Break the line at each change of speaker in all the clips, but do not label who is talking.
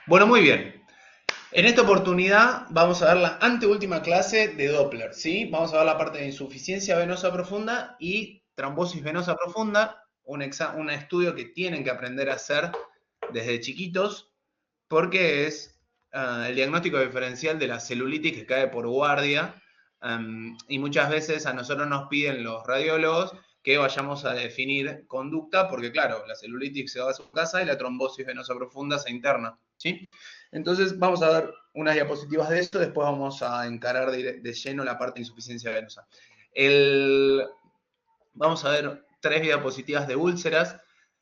Bueno, muy bien. En esta oportunidad vamos a ver la anteúltima clase de Doppler, ¿sí? Vamos a ver la parte de insuficiencia venosa profunda y trombosis venosa profunda, un estudio que tienen que aprender a hacer desde chiquitos, porque es el diagnóstico diferencial de la celulitis que cae por guardia, y muchas veces a nosotros nos piden los radiólogos que vayamos a definir conducta, porque claro, la celulitis se va a su casa y la trombosis venosa profunda se interna, ¿sí? Entonces vamos a ver unas diapositivas de esto, después vamos a encarar de lleno la parte de insuficiencia venosa. El, Vamos a ver 3 diapositivas de úlceras,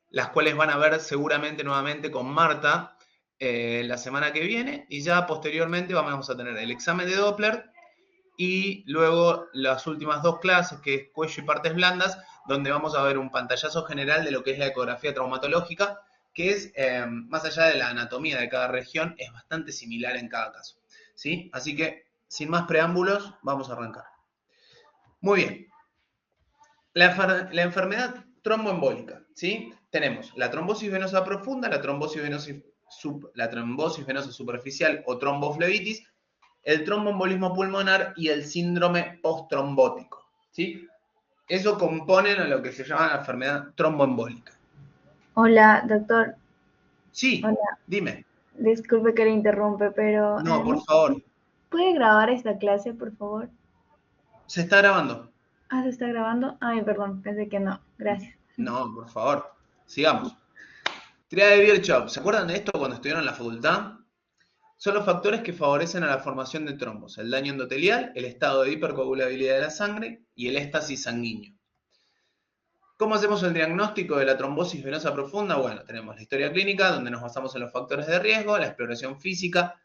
las cuales van a ver seguramente nuevamente con Marta la semana que viene, y ya posteriormente vamos a tener el examen de Doppler y luego las últimas 2 clases, que es cuello y partes blandas, donde vamos a ver un pantallazo general de lo que es la ecografía traumatológica, que es, más allá de la anatomía de cada región, es bastante similar en cada caso, ¿sí? Así que, sin más preámbulos, vamos a arrancar. Muy bien, la enfermedad tromboembólica, ¿sí? Tenemos la trombosis venosa profunda, la trombosis venosa superficial o tromboflebitis, el tromboembolismo pulmonar y el síndrome posttrombótico, ¿sí? Eso componen a lo que se llama la enfermedad tromboembólica.
Hola, doctor.
Sí,
Hola,
dime.
disculpe que le interrumpe, pero
No, por favor.
¿puede grabar esta clase, por favor?
¿Se está grabando?
Ah, ¿se está grabando? Ay, perdón, pensé que no. Gracias.
No, por favor. Sigamos. Triada de Virchow. ¿Se acuerdan de esto cuando estuvieron en la facultad? Son los factores que favorecen a la formación de trombos: el daño endotelial, el estado de hipercoagulabilidad de la sangre y el éxtasis sanguíneo. ¿Cómo hacemos el diagnóstico de la trombosis venosa profunda? Bueno, tenemos la historia clínica, donde nos basamos en los factores de riesgo, la exploración física,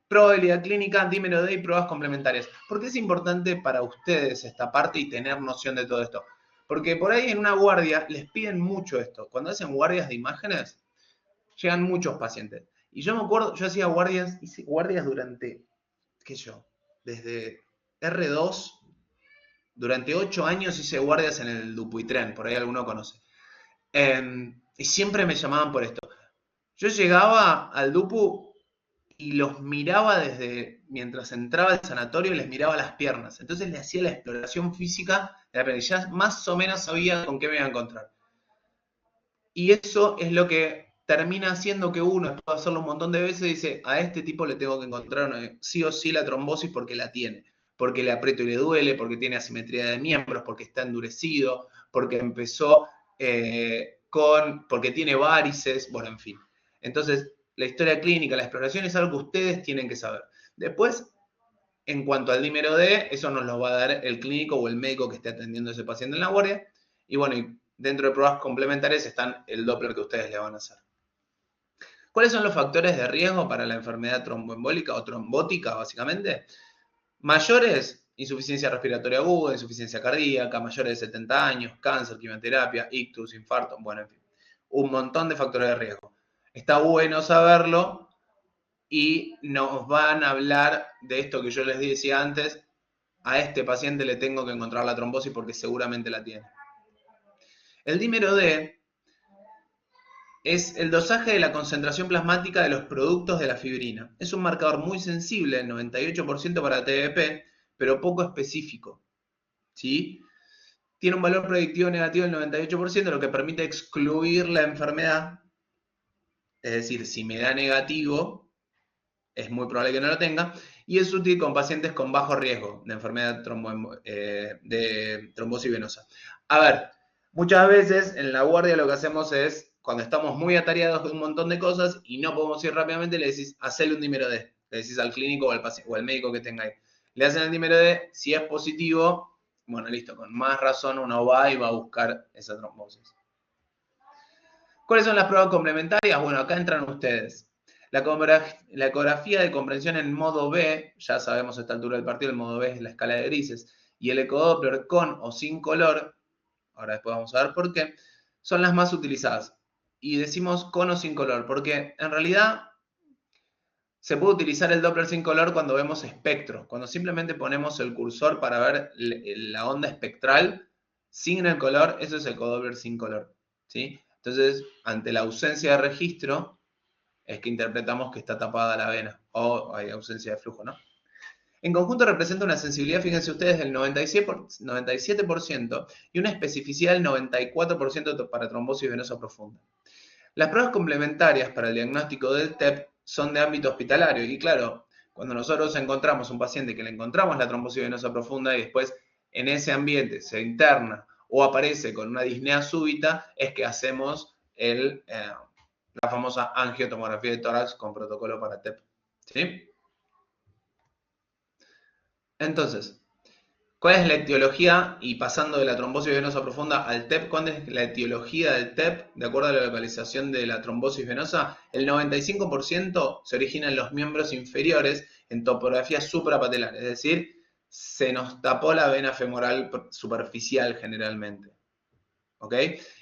probabilidad clínica, dímero D y pruebas complementarias. ¿Por qué es importante para ustedes esta parte y tener noción de todo esto? Porque por ahí en una guardia les piden mucho esto. Cuando hacen guardias de imágenes, llegan muchos pacientes. Y yo me acuerdo, yo hacía guardias, hice guardias durante, qué sé yo, desde R2, durante 8 años hice guardias en el Dupuytren, por ahí alguno conoce. Y siempre me llamaban por esto. Yo llegaba al Dupu y los miraba desde, mientras entraba al sanatorio, les miraba las piernas. Entonces le hacía la exploración física de la pierna. Ya más o menos sabía con qué me iba a encontrar. Y eso es lo que termina haciendo que uno, después de hacerlo un montón de veces, dice: a este tipo le tengo que encontrar sí o sí la trombosis porque la tiene. Porque le aprieto y le duele, porque tiene asimetría de miembros, porque está endurecido, porque empezó porque tiene varices, bueno, en fin. Entonces, la historia clínica, la exploración es algo que ustedes tienen que saber. Después, en cuanto al dímero D, eso nos lo va a dar el clínico o el médico que esté atendiendo a ese paciente en la guardia. Y bueno, y dentro de pruebas complementarias están el Doppler que ustedes le van a hacer. ¿Cuáles son los factores de riesgo para la enfermedad tromboembólica o trombótica, básicamente? Mayores: insuficiencia respiratoria aguda, insuficiencia cardíaca; mayores de 70 años, cáncer, quimioterapia, ictus, infarto, bueno, en fin. Un montón de factores de riesgo. Está bueno saberlo y nos van a hablar de esto que yo les decía antes: a este paciente le tengo que encontrar la trombosis porque seguramente la tiene. El dímero D es el dosaje de la concentración plasmática de los productos de la fibrina. Es un marcador muy sensible, 98% para TDP, pero poco específico, ¿sí? Tiene un valor predictivo negativo del 98%, lo que permite excluir la enfermedad. Es decir, si me da negativo, es muy probable que no lo tenga, y es útil con pacientes con bajo riesgo de enfermedad de trombosis venosa. A ver, muchas veces en la guardia lo que hacemos es, cuando estamos muy atareados de un montón de cosas y no podemos ir rápidamente, le decís: hacele un dímero D. Le decís al clínico o al médico que tenga ahí. Le hacen el dímero D, si es positivo, bueno, listo, con más razón uno va y va a buscar esa trombosis. ¿Cuáles son las pruebas complementarias? Bueno, acá entran ustedes. La ecografía de comprensión en modo B, ya sabemos a esta altura del partido, el modo B es la escala de grises, y el ecodoppler con o sin color, ahora después vamos a ver por qué, son las más utilizadas. Y decimos con o sin color, porque en realidad se puede utilizar el Doppler sin color cuando vemos espectro, cuando simplemente ponemos el cursor para ver la onda espectral sin el color. Eso es el ecodoppler sin color, ¿sí? Entonces, ante la ausencia de registro, es que interpretamos que está tapada la vena o hay ausencia de flujo, ¿no? En conjunto representa una sensibilidad, fíjense ustedes, del 97% y una especificidad del 94% para trombosis venosa profunda. Las pruebas complementarias para el diagnóstico del TEP son de ámbito hospitalario y claro, cuando nosotros encontramos un paciente que le encontramos la trombosis venosa profunda y después en ese ambiente se interna o aparece con una disnea súbita, es que hacemos la famosa angiotomografía de tórax con protocolo para TEP. ¿Sí? Entonces, ¿cuál es la etiología? Y pasando de la trombosis venosa profunda al TEP, ¿cuál es la etiología del TEP? De acuerdo a la localización de la trombosis venosa, el 95% se origina en los miembros inferiores en topografía suprapatelar, es decir, se nos tapó la vena femoral superficial generalmente. ¿Ok?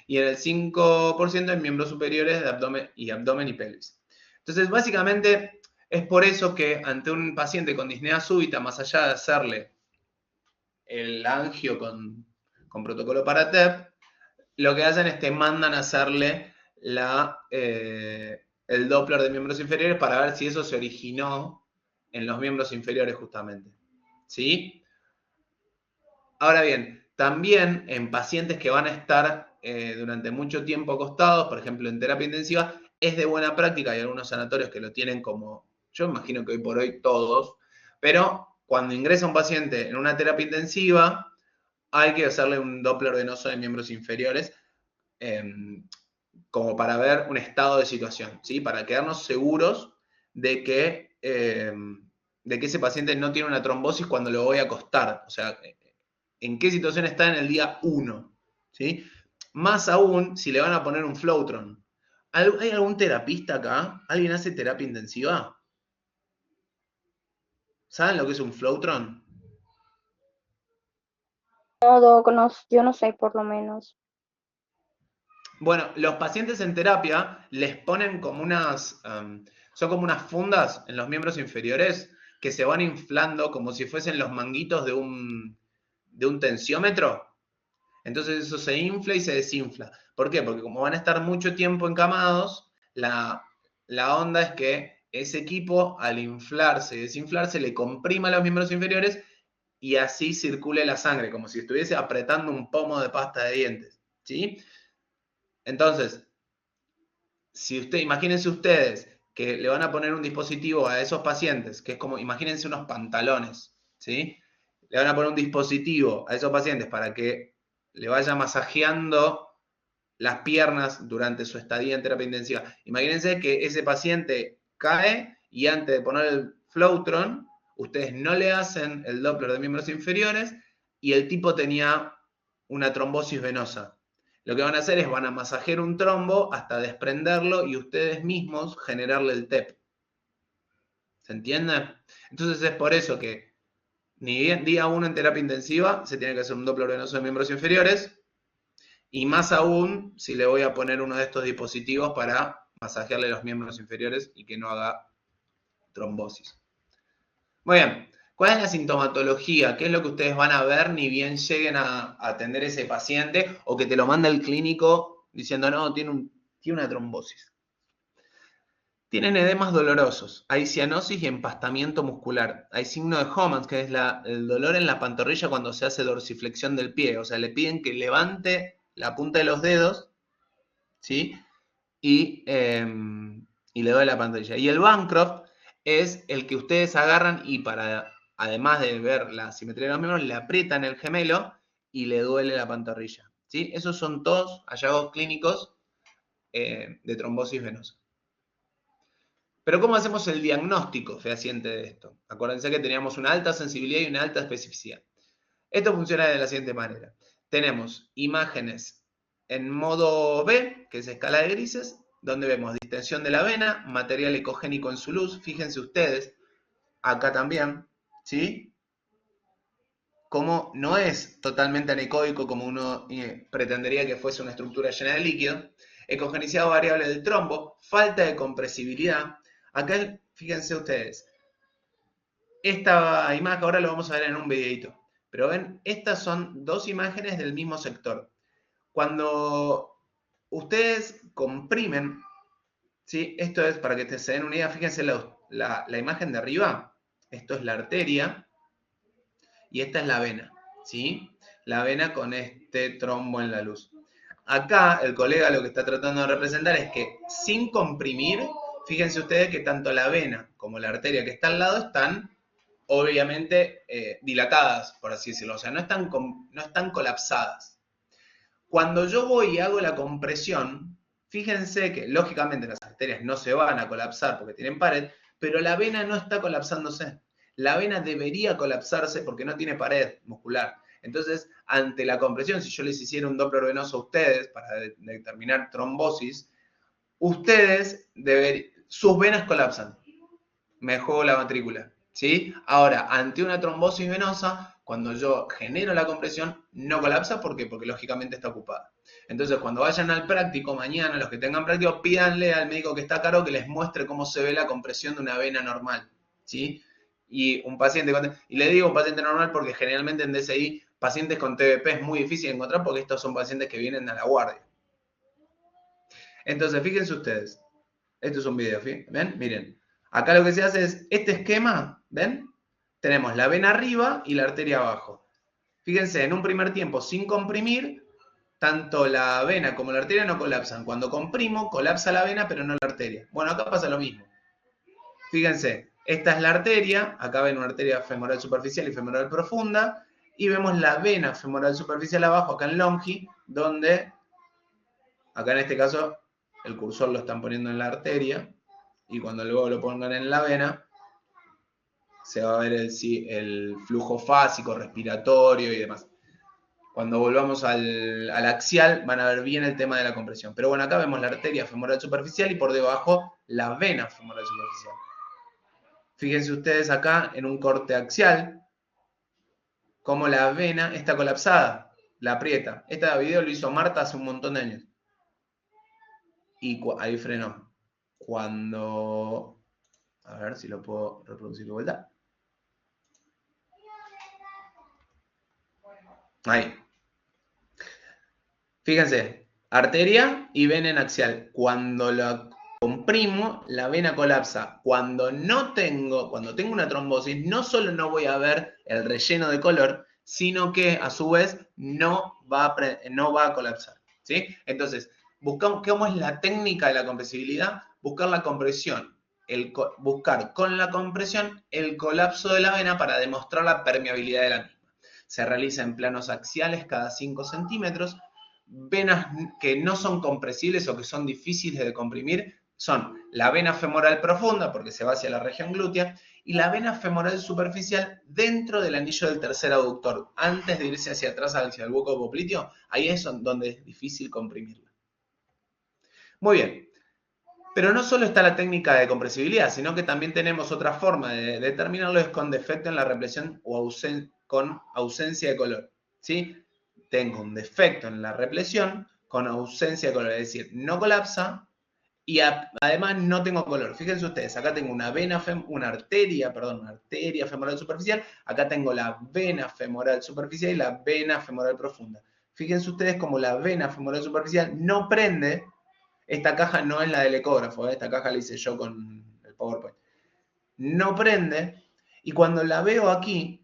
Y en el 5% en miembros superiores de abdomen y pelvis. Entonces, básicamente, es por eso que ante un paciente con disnea súbita, más allá de hacerle el angio con protocolo para TEP, lo que hacen es te mandan a hacerle el Doppler de miembros inferiores para ver si eso se originó en los miembros inferiores justamente. ¿Sí? Ahora bien, también en pacientes que van a estar durante mucho tiempo acostados, por ejemplo en terapia intensiva, es de buena práctica, hay algunos sanatorios que lo tienen como, yo imagino que hoy por hoy todos, pero cuando ingresa un paciente en una terapia intensiva, hay que hacerle un Doppler venoso de miembros inferiores como para ver un estado de situación, ¿sí? Para quedarnos seguros de que ese paciente no tiene una trombosis cuando lo voy a acostar. O sea, en qué situación está en el día 1, ¿sí? Más aún si le van a poner un Flowtron. ¿Hay algún terapista acá? ¿Alguien hace terapia intensiva? ¿Saben lo que es un Flowtron?
No, Doc, no, yo no sé, por lo menos.
Bueno, los pacientes en terapia les ponen como son como unas fundas en los miembros inferiores que se van inflando como si fuesen los manguitos de un tensiómetro. Entonces eso se infla y se desinfla. ¿Por qué? Porque como van a estar mucho tiempo encamados, la onda es que ese equipo al inflarse y desinflarse le comprima los miembros inferiores y así circule la sangre, como si estuviese apretando un pomo de pasta de dientes. ¿Sí? Entonces, imagínense ustedes que le van a poner un dispositivo a esos pacientes, que es como, imagínense unos pantalones, ¿sí? Le van a poner un dispositivo a esos pacientes para que le vaya masajeando las piernas durante su estadía en terapia intensiva. Imagínense que ese paciente cae y antes de poner el Flowtron, ustedes no le hacen el Doppler de miembros inferiores y el tipo tenía una trombosis venosa. Lo que van a hacer es van a masajear un trombo hasta desprenderlo y ustedes mismos generarle el TEP. ¿Se entiende? Entonces es por eso que ni bien día 1 en terapia intensiva se tiene que hacer un Doppler venoso de miembros inferiores y más aún si le voy a poner uno de estos dispositivos para masajearle los miembros inferiores y que no haga trombosis. Muy bien, ¿cuál es la sintomatología? ¿Qué es lo que ustedes van a ver ni bien lleguen a atender ese paciente o que te lo manda el clínico diciendo, no, tiene una trombosis? Tienen edemas dolorosos, hay cianosis y empastamiento muscular. Hay signo de Homans, que es el dolor en la pantorrilla cuando se hace dorsiflexión del pie. O sea, le piden que levante la punta de los dedos, ¿sí? Y le duele la pantorrilla. Y el Bancroft es el que ustedes agarran y además de ver la simetría de los miembros, le aprietan el gemelo y le duele la pantorrilla. ¿Sí? Esos son todos hallazgos clínicos de trombosis venosa. Pero ¿cómo hacemos el diagnóstico fehaciente de esto? Acuérdense que teníamos una alta sensibilidad y una alta especificidad. Esto funciona de la siguiente manera. Tenemos imágenes en modo B, que es escala de grises, donde vemos distensión de la vena, material ecogénico en su luz. Fíjense ustedes, acá también, ¿sí? Como no es totalmente anecoico como uno pretendería que fuese una estructura llena de líquido, ecogenicidad variable del trombo, falta de compresibilidad. Acá, fíjense ustedes, esta imagen ahora lo vamos a ver en un videito, pero ven, estas son dos imágenes del mismo sector. Cuando ustedes comprimen ¿sí? Esto es, para que se den una idea, fíjense la imagen de arriba. Esto es la arteria y esta es la vena, ¿sí? La vena con este trombo en la luz. Acá el colega lo que está tratando de representar es que sin comprimir, fíjense ustedes que tanto la vena como la arteria que está al lado están obviamente dilatadas, por así decirlo, o sea, no están colapsadas. Cuando yo voy y hago la compresión, fíjense que lógicamente las arterias no se van a colapsar porque tienen pared, pero la vena no está colapsándose. La vena debería colapsarse porque no tiene pared muscular. Entonces, ante la compresión, si yo les hiciera un Doppler venoso a ustedes para determinar trombosis, sus venas colapsan. Me juego la matrícula, ¿sí? Ahora, ante una trombosis venosa, cuando yo genero la compresión, no colapsa. ¿Por qué? Porque lógicamente está ocupada. Entonces, cuando vayan al práctico mañana, los que tengan práctico, pídanle al médico que está a cargo que les muestre cómo se ve la compresión de una vena normal, ¿sí? Y le digo un paciente normal porque generalmente en DSI, pacientes con TBP es muy difícil encontrar porque estos son pacientes que vienen a la guardia. Entonces, fíjense ustedes. Esto es un video, ¿ven? Miren. Acá lo que se hace es, este esquema, ¿ven? Tenemos la vena arriba y la arteria abajo. Fíjense, en un primer tiempo, sin comprimir, tanto la vena como la arteria no colapsan. Cuando comprimo, colapsa la vena, pero no la arteria. Bueno, acá pasa lo mismo. Fíjense, esta es la arteria, acá ven una arteria femoral superficial y femoral profunda, y vemos la vena femoral superficial abajo, acá en longi, donde, acá en este caso, el cursor lo están poniendo en la arteria, y cuando luego lo pongan en la vena, se va a ver el flujo fásico, respiratorio y demás. Cuando volvamos al axial, van a ver bien el tema de la compresión. Pero bueno, acá vemos la arteria femoral superficial y por debajo la vena femoral superficial. Fíjense ustedes acá en un corte axial, cómo la vena está colapsada, la aprieta. Este video lo hizo Marta hace un montón de años. Y ahí frenó. Cuando... A ver si lo puedo reproducir de vuelta. Ahí. Fíjense, arteria y vena en axial. Cuando la comprimo, la vena colapsa. Cuando tengo una trombosis, no solo no voy a ver el relleno de color, sino que a su vez no va a colapsar, ¿sí? Entonces, buscamos cómo es la técnica de la compresibilidad, buscar la compresión, buscar con la compresión el colapso de la vena para demostrar la permeabilidad de la misma. Se realiza en planos axiales cada 5 centímetros. Venas que no son compresibles o que son difíciles de comprimir son la vena femoral profunda, porque se va hacia la región glútea, y la vena femoral superficial dentro del anillo del tercer aductor, antes de irse hacia atrás hacia el hueco popliteo. Ahí es donde es difícil comprimirla. Muy bien. Pero no solo está la técnica de compresibilidad, sino que también tenemos otra forma de determinarlo, es con defecto en la represión o con ausencia de color, ¿sí? Tengo un defecto en la represión con ausencia de color, es decir, no colapsa y además no tengo color. Fíjense ustedes, acá tengo una arteria femoral superficial, acá tengo la vena femoral superficial y la vena femoral profunda. Fíjense ustedes como la vena femoral superficial no prende. Esta caja no es la del ecógrafo, esta caja la hice yo con el PowerPoint. No prende, y cuando la veo aquí,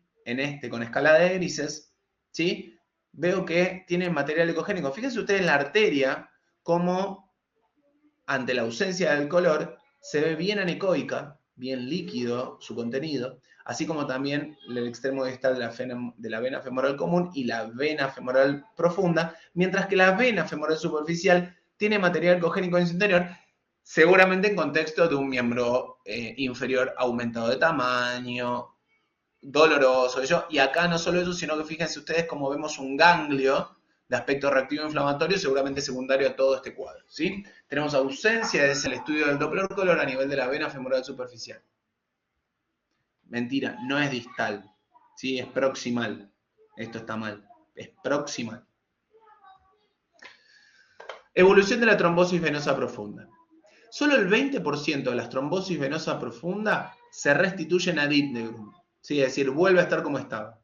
con escala de grises, ¿sí? Veo que tiene material ecogénico. Fíjense ustedes la arteria, como ante la ausencia del color, se ve bien anecoica, bien líquido su contenido, así como también el extremo distal de la vena femoral común y la vena femoral profunda, mientras que la vena femoral superficial tiene material ecogénico en su interior, seguramente en contexto de un miembro inferior aumentado de tamaño, doloroso, y acá no solo eso, sino que fíjense ustedes como vemos un ganglio de aspecto reactivo inflamatorio, seguramente secundario a todo este cuadro, ¿sí? Tenemos ausencia desde el estudio del Doppler color a nivel de la vena femoral superficial. Mentira, no es distal, ¿sí? Es proximal. Esto está mal, es proximal. Evolución de la trombosis venosa profunda. Solo el 20% de las trombosis venosa profunda se restituyen a Dittengrum, ¿sí? Es decir, vuelve a estar como estaba.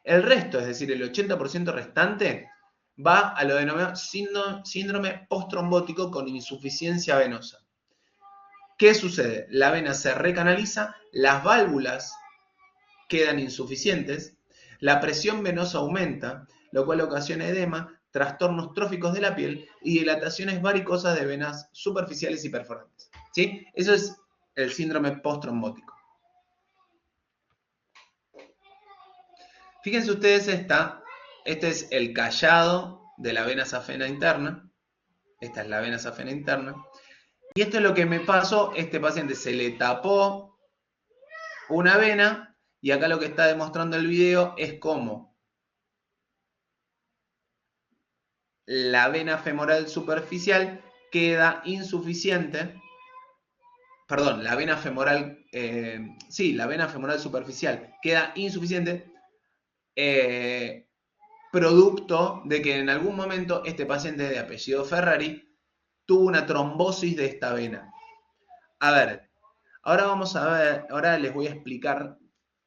El resto, es decir, el 80% restante, va a lo denominado síndrome posttrombótico con insuficiencia venosa. ¿Qué sucede? La vena se recanaliza, las válvulas quedan insuficientes, la presión venosa aumenta, lo cual ocasiona edema, trastornos tróficos de la piel y dilataciones varicosas de venas superficiales y perforantes. ¿Sí? Eso es el síndrome postrombótico. Fíjense ustedes este es el callado de la vena safena interna. Esta es la vena safena interna. Y esto es lo que me pasó, este paciente se le tapó una vena y acá lo que está demostrando el video es cómo la vena femoral superficial queda insuficiente, perdón, la vena femoral, la vena femoral superficial queda insuficiente producto de que en algún momento este paciente de apellido Ferrari tuvo una trombosis de esta vena. A ver, ahora les voy a explicar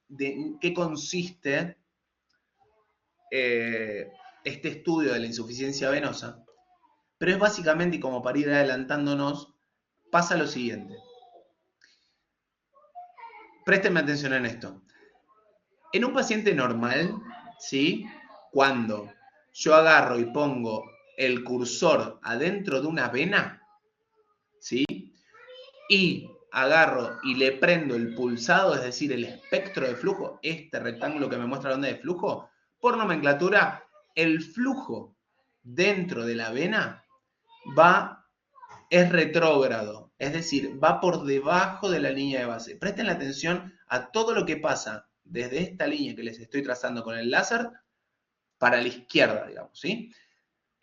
de qué consiste este estudio de la insuficiencia venosa, pero es básicamente, y como para ir adelantándonos, pasa lo siguiente. Préstenme atención en esto. En un paciente normal, ¿sí? Cuando yo agarro y pongo el cursor adentro de una vena, ¿sí? Y agarro y le prendo el pulsado, es decir, el espectro de flujo, este rectángulo que me muestra la onda de flujo, por nomenclatura, el flujo dentro de la vena es retrógrado, es decir, va por debajo de la línea de base. Presten la atención a todo lo que pasa desde esta línea que les estoy trazando con el láser para la izquierda, digamos, ¿sí?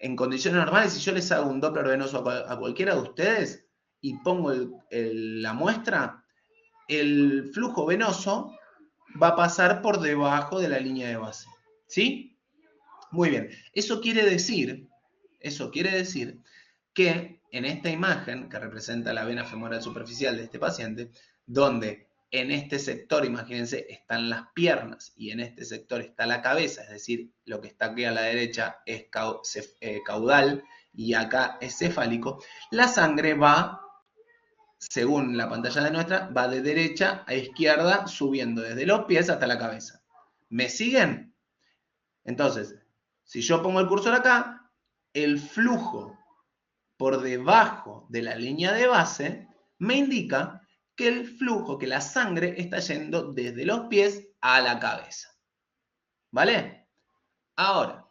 En condiciones normales, si yo les hago un Doppler venoso a cualquiera de ustedes y pongo la muestra, el flujo venoso va a pasar por debajo de la línea de base, ¿sí? Muy bien. Eso quiere decir que en esta imagen, que representa la vena femoral superficial de este paciente, donde en este sector, imagínense, están las piernas y en este sector está la cabeza, es decir, lo que está aquí a la derecha es caudal y acá es cefálico, la sangre va, según la pantalla de nuestra, va de derecha a izquierda, subiendo desde los pies hasta la cabeza. ¿Me siguen? Entonces, si yo pongo el cursor acá, el flujo por debajo de la línea de base me indica que el flujo, que la sangre está yendo desde los pies a la cabeza. ¿Vale? Ahora,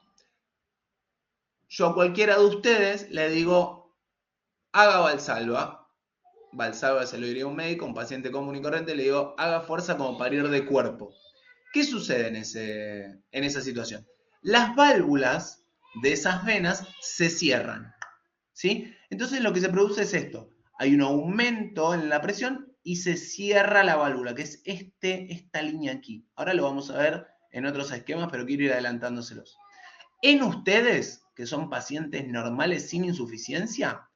yo a cualquiera de ustedes le digo, haga Valsalva. Valsalva se lo diría a un médico, un paciente común y corriente, le digo, haga fuerza como para ir de cuerpo. ¿Qué sucede en esa situación? Las válvulas de esas venas se cierran, ¿sí? Entonces lo que se produce es esto. Hay un aumento en la presión y se cierra la válvula, que es esta línea aquí. Ahora lo vamos a ver en otros esquemas, pero quiero ir adelantándoselos. En ustedes, que son pacientes normales sin insuficiencia,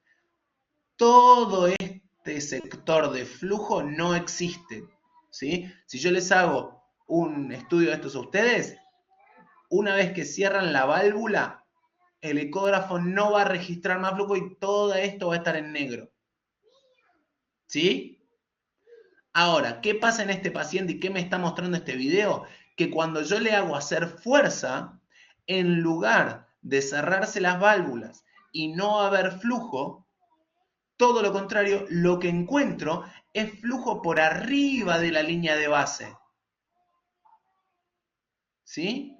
todo este sector de flujo no existe, ¿sí? Si yo les hago un estudio de estos a ustedes, una vez que cierran la válvula, el ecógrafo no va a registrar más flujo y todo esto va a estar en negro. ¿Sí? Ahora, ¿qué pasa en este paciente y qué me está mostrando este video? Que cuando yo le hago hacer fuerza, en lugar de cerrarse las válvulas y no haber flujo, todo lo contrario, lo que encuentro es flujo por arriba de la línea de base. ¿Sí?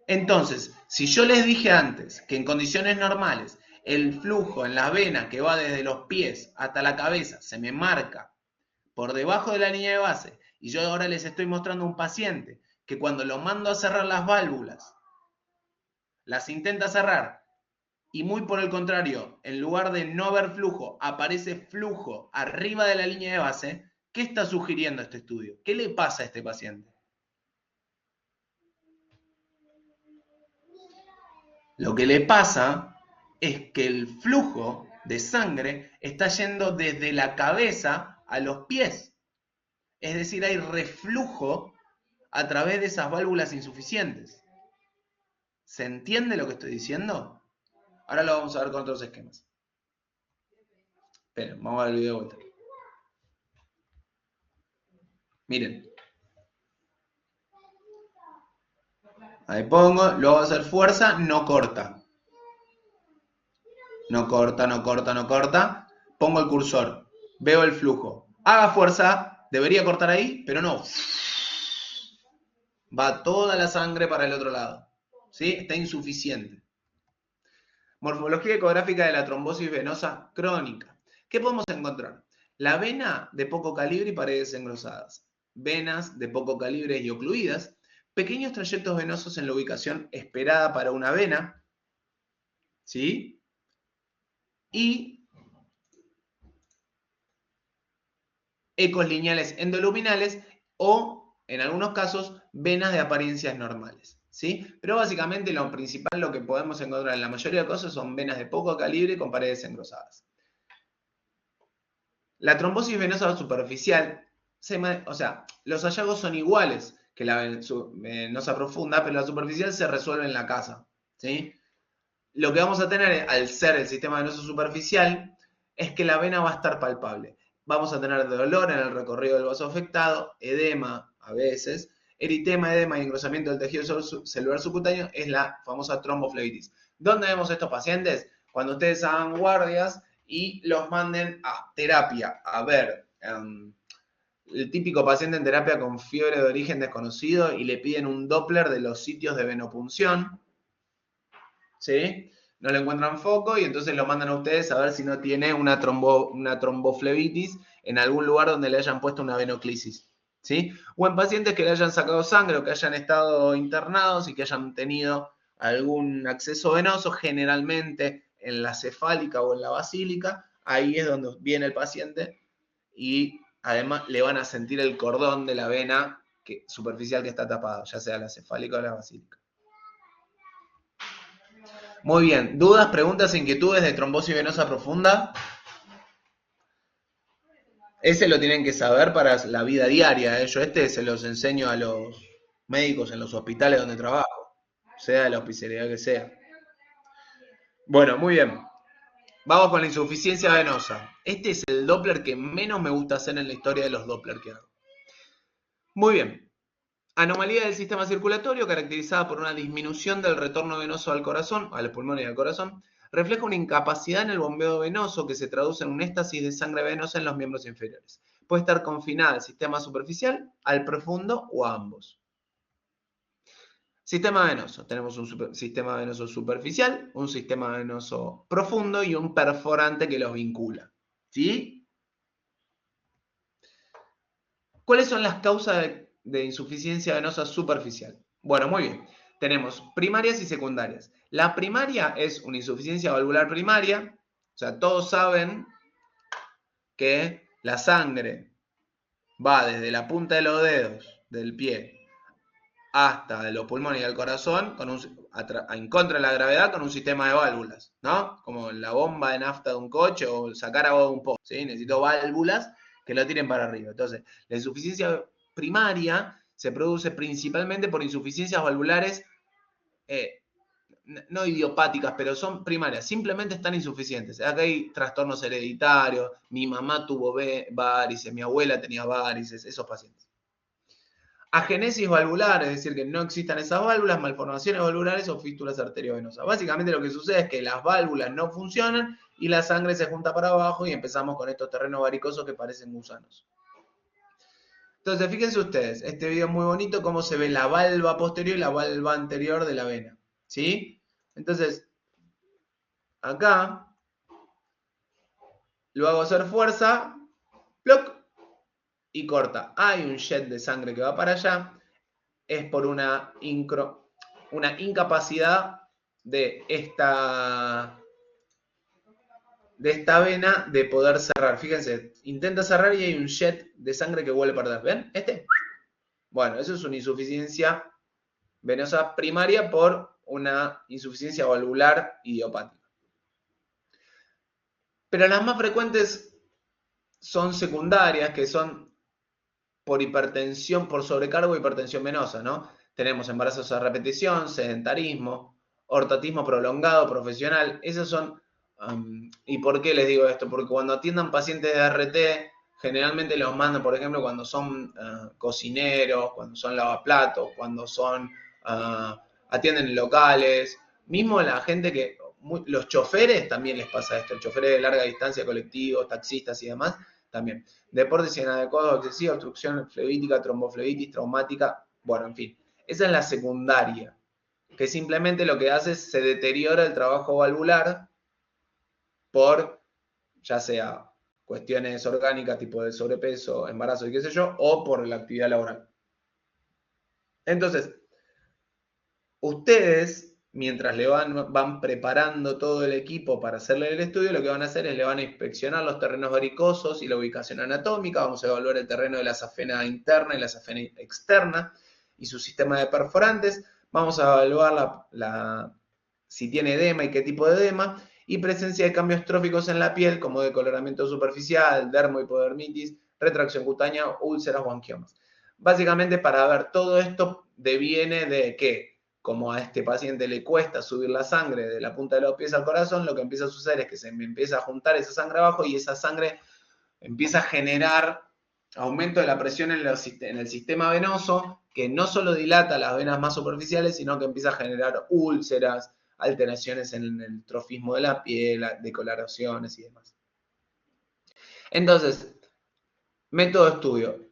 Entonces, si yo les dije antes que en condiciones normales el flujo en la vena que va desde los pies hasta la cabeza se me marca por debajo de la línea de base, y yo ahora les estoy mostrando un paciente que cuando lo mando a cerrar las válvulas, las intenta cerrar, y muy por el contrario, en lugar de no haber flujo, aparece flujo arriba de la línea de base, ¿qué está sugiriendo este estudio? ¿Qué le pasa a este paciente? Lo que le pasa es que el flujo de sangre está yendo desde la cabeza a los pies. Es decir, hay reflujo a través de esas válvulas insuficientes. ¿Se entiende lo que estoy diciendo? Ahora lo vamos a ver con otros esquemas. Esperen, vamos a ver el video de vuelta. Miren. Ahí pongo, luego hacer fuerza, no corta. No corta, no corta, no corta. Pongo el cursor, veo el flujo. Haga fuerza, debería cortar ahí, pero no. Va toda la sangre para el otro lado. ¿Sí? Está insuficiente. Morfología ecográfica de la trombosis venosa crónica. ¿Qué podemos encontrar? La vena de poco calibre y paredes engrosadas. Venas de poco calibre y ocluidas. Pequeños trayectos venosos en la ubicación esperada para una vena. ¿Sí? Y ecos lineales endoluminales o, en algunos casos, venas de apariencias normales. ¿Sí? Pero básicamente lo principal, lo que podemos encontrar en la mayoría de cosas son venas de poco calibre con paredes engrosadas. La trombosis venosa superficial, o sea, los hallazgos son iguales que la venosa profunda, pero la superficial se resuelve en la casa. ¿Sí? Lo que vamos a tener al ser el sistema venoso superficial es que la vena va a estar palpable. Vamos a tener dolor en el recorrido del vaso afectado, edema a veces, eritema, edema y engrosamiento del tejido celular subcutáneo es la famosa tromboflebitis. ¿Dónde vemos estos pacientes? Cuando ustedes hagan guardias y los manden a terapia. A ver, el típico paciente en terapia con fiebre de origen desconocido y le piden un Doppler de los sitios de venopunción. ¿Sí? No le encuentran foco y entonces lo mandan a ustedes a ver si no tiene una tromboflebitis en algún lugar donde le hayan puesto una venoclisis. ¿Sí? O en pacientes que le hayan sacado sangre o que hayan estado internados y que hayan tenido algún acceso venoso, generalmente en la cefálica o en la basílica, ahí es donde viene el paciente y además le van a sentir el cordón de la vena superficial que está tapado, ya sea la cefálica o la basílica. Muy bien, ¿dudas, preguntas, inquietudes de trombosis venosa profunda? Ese lo tienen que saber para la vida diaria, ¿eh? Yo se los enseño a los médicos en los hospitales donde trabajo, sea de la hospitalidad que sea. Bueno, muy bien. Vamos con la insuficiencia venosa. Este es el Doppler que menos me gusta hacer en la historia de los Doppler que hago. Muy bien. Anomalía del sistema circulatorio caracterizada por una disminución del retorno venoso al corazón, al pulmón y al corazón, refleja una incapacidad en el bombeo venoso que se traduce en un éxtasis de sangre venosa en los miembros inferiores. Puede estar confinada al sistema superficial, al profundo o a ambos. Sistema venoso. Tenemos un sistema venoso superficial, un sistema venoso profundo y un perforante que los vincula. ¿Sí? ¿Cuáles son las causas de insuficiencia venosa superficial? Bueno, muy bien. Tenemos primarias y secundarias. La primaria es una insuficiencia valvular primaria. O sea, todos saben que la sangre va desde la punta de los dedos del pie hasta los pulmones y el corazón en contra de la gravedad con un sistema de válvulas, ¿no? Como la bomba de nafta de un coche o sacar agua de un pozo, ¿sí? Necesito válvulas que lo tiren para arriba. Entonces, la insuficiencia primaria se produce principalmente por insuficiencias valvulares, no idiopáticas, pero son primarias, simplemente están insuficientes. Acá hay trastornos hereditarios, mi mamá tuvo varices, mi abuela tenía varices, esos pacientes. Agenesis valvular, es decir, que no existan esas válvulas, malformaciones valvulares o fístulas arteriovenosas. Básicamente lo que sucede es que las válvulas no funcionan y la sangre se junta para abajo y empezamos con estos terrenos varicosos que parecen gusanos. Entonces, fíjense ustedes, este video es muy bonito, cómo se ve la valva posterior y la valva anterior de la vena. ¿Sí? Entonces, acá lo hago hacer fuerza, ¡ploc! Y corta. Hay un jet de sangre que va para allá, es por una incapacidad de esta vena de poder cerrar. Fíjense, intenta cerrar y hay un jet de sangre que vuelve para atrás. ¿Ven? ¿Este? Bueno, eso es una insuficiencia venosa primaria por una insuficiencia valvular idiopática. Pero las más frecuentes son secundarias, que son por hipertensión, por sobrecargo e hipertensión venosa, ¿no? Tenemos embarazos a repetición, sedentarismo, ortotismo prolongado, profesional. Esos son... ¿Y por qué les digo esto? Porque cuando atiendan pacientes de RT, generalmente los mandan, por ejemplo, cuando son cocineros, cuando son lavaplatos, cuando son atienden locales, mismo la gente que, los choferes también les pasa esto, choferes de larga distancia, colectivos, taxistas y demás, también. Deportes inadecuados, excesivos, obstrucción flebitis, tromboflebitis, traumática, bueno, en fin. Esa es la secundaria, que simplemente lo que hace es se deteriora el trabajo valvular por, ya sea cuestiones orgánicas tipo de sobrepeso, embarazo y qué sé yo, o por la actividad laboral. Entonces, ustedes, mientras le van preparando todo el equipo para hacerle el estudio, lo que van a hacer es le van a inspeccionar los terrenos varicosos y la ubicación anatómica, vamos a evaluar el terreno de la safena interna y la safena externa y su sistema de perforantes, vamos a evaluar si tiene edema y qué tipo de edema, y presencia de cambios tróficos en la piel, como decoloramiento superficial, dermohipodermitis, retracción cutánea, úlceras o angiomas. Básicamente, para ver todo esto deviene de que, como a este paciente le cuesta subir la sangre de la punta de los pies al corazón, lo que empieza a suceder es que se me empieza a juntar esa sangre abajo y esa sangre empieza a generar aumento de la presión en el sistema venoso, que no solo dilata las venas más superficiales, sino que empieza a generar úlceras, alteraciones en el trofismo de la piel, decoloraciones y demás. Entonces, método de estudio.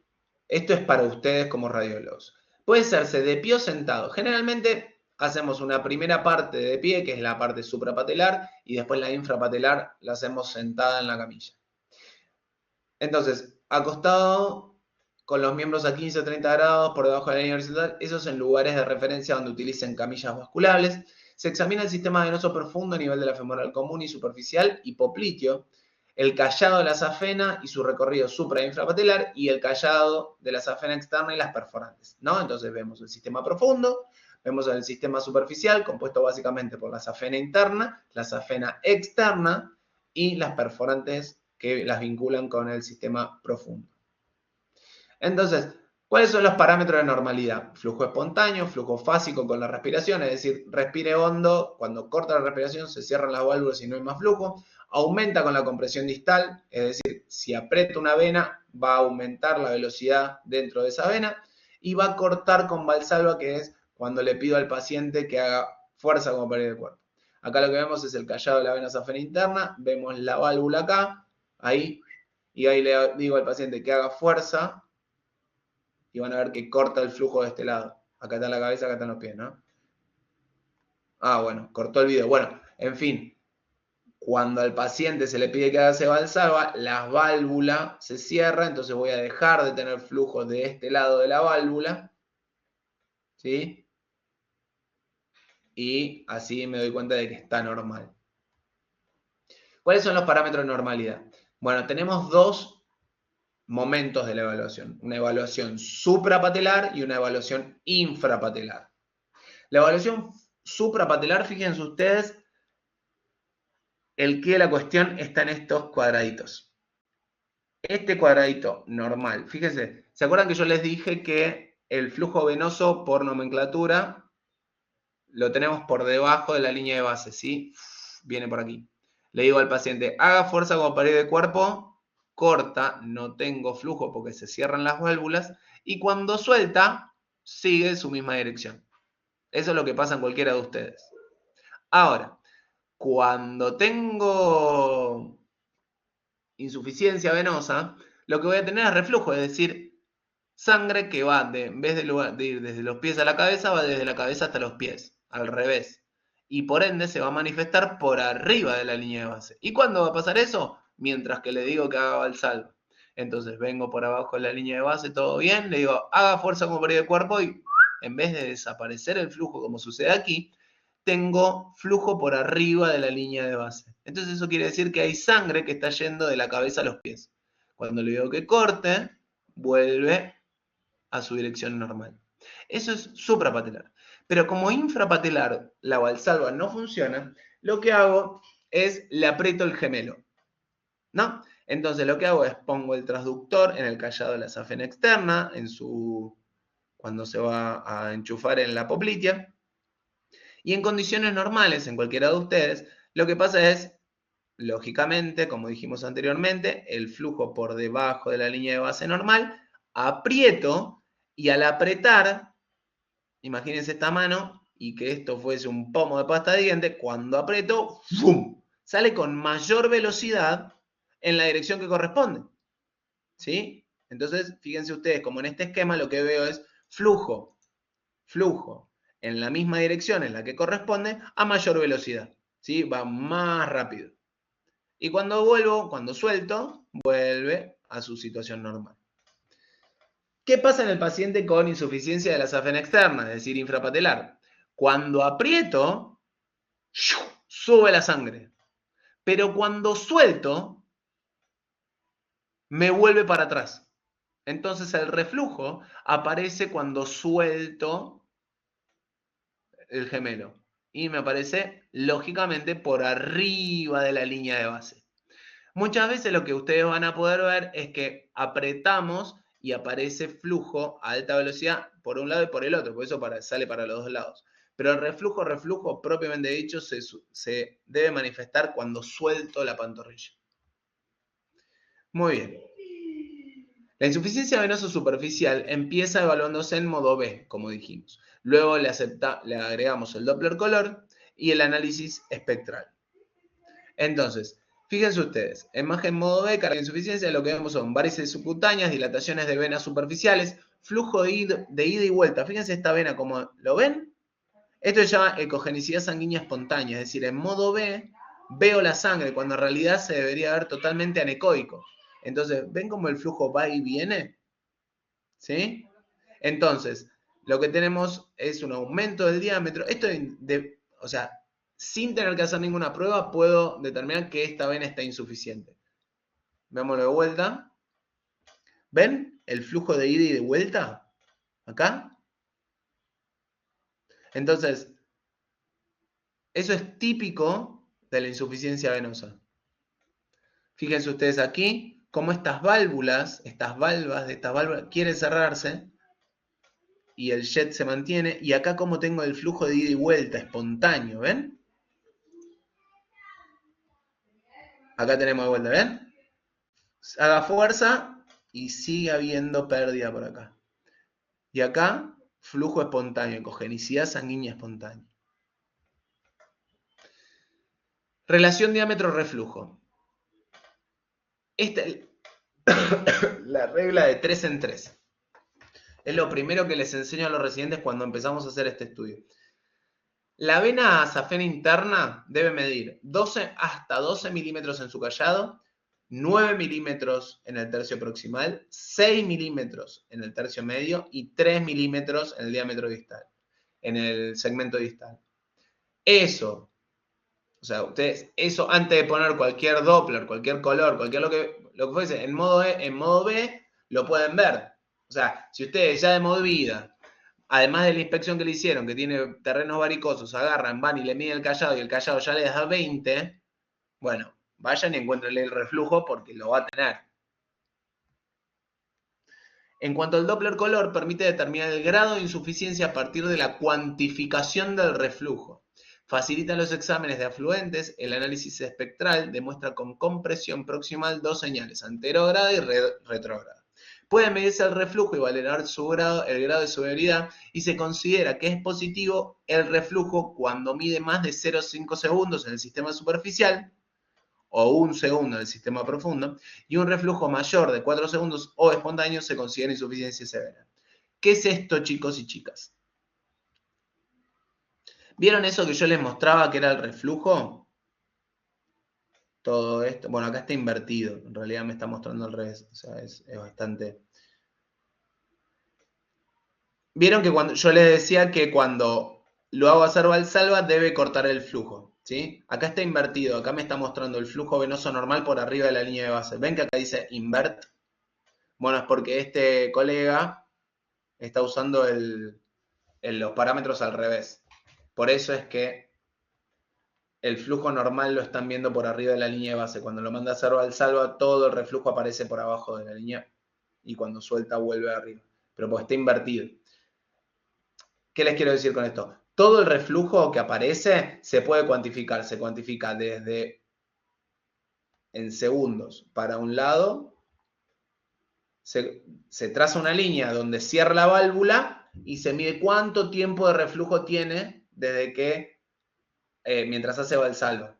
Esto es para ustedes como radiólogos. Puede hacerse de pie o sentado. Generalmente hacemos una primera parte de pie, que es la parte suprapatelar, y después la infrapatelar la hacemos sentada en la camilla. Entonces, acostado con los miembros a 15 o 30 grados por debajo de la línea horizontal, esos en lugares de referencia donde utilicen camillas basculables. Se examina el sistema venoso profundo a nivel de la femoral común y superficial y popliteo, el callado de la safena y su recorrido supra e infrapatelar, y el callado de la safena externa y las perforantes, ¿no? Entonces vemos el sistema profundo, vemos el sistema superficial, compuesto básicamente por la safena interna, la safena externa y las perforantes que las vinculan con el sistema profundo. Entonces, ¿cuáles son los parámetros de normalidad? Flujo espontáneo, flujo fásico con la respiración, es decir, respire hondo, cuando corta la respiración se cierran las válvulas y no hay más flujo. Aumenta con la compresión distal, es decir, si aprieto una vena va a aumentar la velocidad dentro de esa vena, y va a cortar con Valsalva, que es cuando le pido al paciente que haga fuerza como pared de cuerpo. Acá lo que vemos es el callado de la vena safena interna, vemos la válvula acá, ahí, y ahí le digo al paciente que haga fuerza, y van a ver que corta el flujo de este lado. Acá está la cabeza, acá están los pies, ¿no? Ah, bueno, cortó el video. Bueno, en fin, cuando al paciente se le pide que haga Valsalva, la válvula se cierra, entonces voy a dejar de tener flujo de este lado de la válvula, ¿sí? Y así me doy cuenta de que está normal. ¿Cuáles son los parámetros de normalidad? Bueno, tenemos dos momentos de la evaluación. Una evaluación suprapatelar y una evaluación infrapatelar. La evaluación suprapatelar, fíjense ustedes, el quid de la cuestión está en estos cuadraditos. Este cuadradito normal, fíjense, ¿se acuerdan que yo les dije que el flujo venoso por nomenclatura lo tenemos por debajo de la línea de base, ¿sí? Viene por aquí. Le digo al paciente, haga fuerza como pared de cuerpo, corta, no tengo flujo porque se cierran las válvulas, y cuando suelta, sigue su misma dirección. Eso es lo que pasa en cualquiera de ustedes. Ahora, cuando tengo insuficiencia venosa, lo que voy a tener es reflujo, es decir, sangre que va, en vez de ir desde los pies a la cabeza, va desde la cabeza hasta los pies, al revés. Y por ende se va a manifestar por arriba de la línea de base. ¿Y cuándo va a pasar eso? Mientras que le digo que haga Valsalva. Entonces vengo por abajo de la línea de base, todo bien, le digo, haga fuerza como pared de cuerpo, y en vez de desaparecer el flujo como sucede aquí, tengo flujo por arriba de la línea de base. Entonces eso quiere decir que hay sangre que está yendo de la cabeza a los pies. Cuando le digo que corte, vuelve a su dirección normal. Eso es suprapatelar. Pero como infrapatelar la Valsalva no funciona, lo que hago es le aprieto el gemelo, ¿no? Entonces lo que hago es pongo el transductor en el callado de la safena externa, cuando se va a enchufar en la poplitea, y en condiciones normales, en cualquiera de ustedes, lo que pasa es, lógicamente, como dijimos anteriormente, el flujo por debajo de la línea de base normal, aprieto y al apretar, imagínense esta mano y que esto fuese un pomo de pasta de diente, cuando aprieto, ¡fum!, sale con mayor velocidad en la dirección que corresponde. ¿Sí? Entonces, fíjense ustedes, como en este esquema lo que veo es flujo, flujo, en la misma dirección en la que corresponde a mayor velocidad. ¿Sí? Va más rápido. Y cuando vuelvo, cuando suelto, vuelve a su situación normal. ¿Qué pasa en el paciente con insuficiencia de la safena externa, es decir, infrapatelar? Cuando aprieto, sube la sangre. Pero cuando suelto, me vuelve para atrás. Entonces el reflujo aparece cuando suelto el gemelo. Y me aparece, lógicamente, por arriba de la línea de base. Muchas veces lo que ustedes van a poder ver es que apretamos y aparece flujo a alta velocidad por un lado y por el otro, por eso sale para los dos lados. Pero el reflujo propiamente dicho se debe manifestar cuando suelto la pantorrilla. Muy bien. La insuficiencia venosa superficial empieza evaluándose en modo B, como dijimos. Luego le agregamos el Doppler color y el análisis espectral. Entonces, fíjense ustedes, en modo B, carga de insuficiencia, lo que vemos son varices subcutáneas, dilataciones de venas superficiales, flujo de ida y vuelta. Fíjense esta vena, como lo ven. Esto se llama ecogenicidad sanguínea espontánea, es decir, en modo B veo la sangre cuando en realidad se debería ver totalmente anecoico. Entonces, ¿ven cómo el flujo va y viene? ¿Sí? Entonces, lo que tenemos es un aumento del diámetro. Esto, o sea, sin tener que hacer ninguna prueba, puedo determinar que esta vena está insuficiente. Veámoslo de vuelta. ¿Ven el flujo de ida y de vuelta? Acá. Entonces, eso es típico de la insuficiencia venosa. Fíjense ustedes aquí cómo estas válvulas quieren cerrarse y el jet se mantiene. Y acá como tengo el flujo de ida y vuelta espontáneo, ¿ven? Acá tenemos de vuelta, ¿ven? Haga fuerza y sigue habiendo pérdida por acá. Y acá, flujo espontáneo, ecogenicidad sanguínea espontánea. Relación diámetro-reflujo. Esta es la regla de 3 en 3. Es lo primero que les enseño a los residentes cuando empezamos a hacer este estudio. La vena safena interna debe medir 12 hasta 12 milímetros en su callado, 9 milímetros en el tercio proximal, 6 milímetros en el tercio medio y 3 milímetros en el diámetro distal, en el segmento distal. Eso, o sea, ustedes, eso antes de poner cualquier Doppler, cualquier color, cualquier lo que fuese, en modo B, lo pueden ver. O sea, si ustedes ya de movida, además de la inspección que le hicieron, que tiene terrenos varicosos, agarran, van y le miden el callado y el callado ya les da 20, bueno, vayan y encuéntrenle el reflujo porque lo va a tener. En cuanto al Doppler color, permite determinar el grado de insuficiencia a partir de la cuantificación del reflujo. Facilita los exámenes de afluentes, el análisis espectral demuestra con compresión proximal dos señales, anterograda y retrógrada. Puede medirse el reflujo y valorar el grado de severidad y se considera que es positivo el reflujo cuando mide más de 0,5 segundos en el sistema superficial o 1 segundo en el sistema profundo, y un reflujo mayor de 4 segundos o espontáneo se considera insuficiencia severa. ¿Qué es esto, chicos y chicas? ¿Vieron eso que yo les mostraba que era el reflujo? Todo esto, bueno, acá está invertido, en realidad me está mostrando al revés, o sea, es bastante... Vieron que cuando yo les decía que cuando lo hago hacer Valsalva debe cortar el flujo, ¿sí? Acá está invertido, acá me está mostrando el flujo venoso normal por arriba de la línea de base. ¿Ven que acá dice invert? Bueno, es porque este colega está usando los parámetros al revés. Por eso es que el flujo normal lo están viendo por arriba de la línea de base. Cuando lo manda a hacer Valsalva, todo el reflujo aparece por abajo de la línea y cuando suelta vuelve arriba. Pero porque está invertido. ¿Qué les quiero decir con esto? Todo el reflujo que aparece se puede cuantificar. Se cuantifica desde en segundos para un lado, se traza una línea donde cierra la válvula y se mide cuánto tiempo de reflujo tiene desde que, mientras hace Valsalva.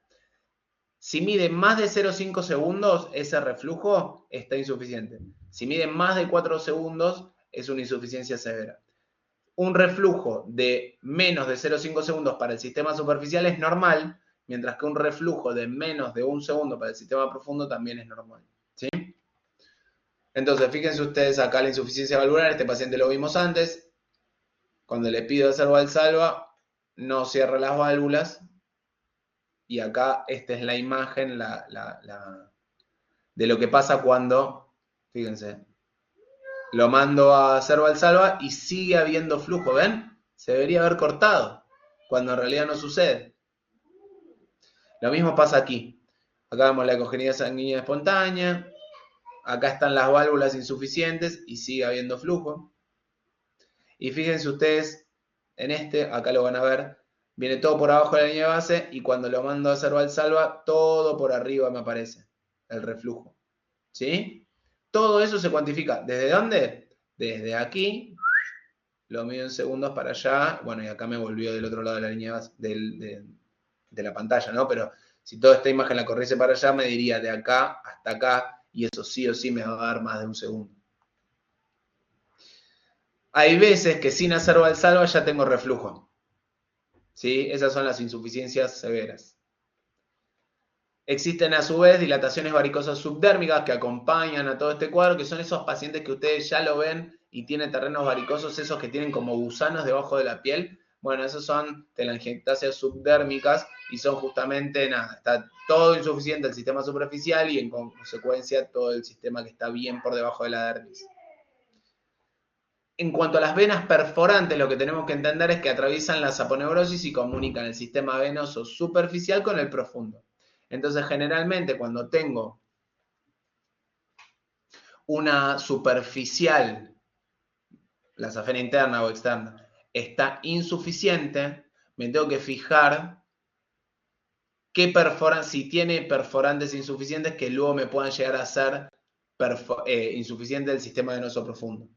Si mide más de 0,5 segundos, ese reflujo está insuficiente. Si mide más de 4 segundos, es una insuficiencia severa. Un reflujo de menos de 0,5 segundos para el sistema superficial es normal, mientras que un reflujo de menos de 1 segundo para el sistema profundo también es normal. ¿Sí? Entonces, fíjense ustedes acá la insuficiencia valvular. Este paciente lo vimos antes. Cuando le pido hacer Valsalva, no cierra las válvulas. Y acá esta es la imagen de lo que pasa cuando, fíjense, lo mando a hacer Valsalva y sigue habiendo flujo. ¿Ven? Se debería haber cortado, cuando en realidad no sucede. Lo mismo pasa aquí. Acá vemos la ecogenia sanguínea espontánea. Acá están las válvulas insuficientes y sigue habiendo flujo. Y fíjense ustedes, en este, acá lo van a ver, viene todo por abajo de la línea de base y cuando lo mando a hacer Valsalva, todo por arriba me aparece, el reflujo. ¿Sí? Todo eso se cuantifica. ¿Desde dónde? Desde aquí, lo mido en segundos para allá. Bueno, y acá me volvió del otro lado de la línea de base, de la pantalla, ¿no? Pero si toda esta imagen la corriese para allá, me diría de acá hasta acá, y eso sí o sí me va a dar más de 1 segundo. Hay veces que sin hacer Valsalva ya tengo reflujo. ¿Sí? Esas son las insuficiencias severas. Existen a su vez dilataciones varicosas subdérmicas que acompañan a todo este cuadro, que son esos pacientes que ustedes ya lo ven y tienen terrenos varicosos, esos que tienen como gusanos debajo de la piel. Bueno, esos son telangiectasias subdérmicas y son justamente, nada, está todo insuficiente el sistema superficial y en consecuencia todo el sistema que está bien por debajo de la dermis. En cuanto a las venas perforantes, lo que tenemos que entender es que atraviesan la saponeurosis y comunican el sistema venoso superficial con el profundo. Entonces, generalmente, cuando tengo una superficial, la safena interna o externa, está insuficiente, me tengo que fijar qué perforan, si tiene perforantes insuficientes que luego me puedan llegar a ser insuficiente el sistema venoso profundo.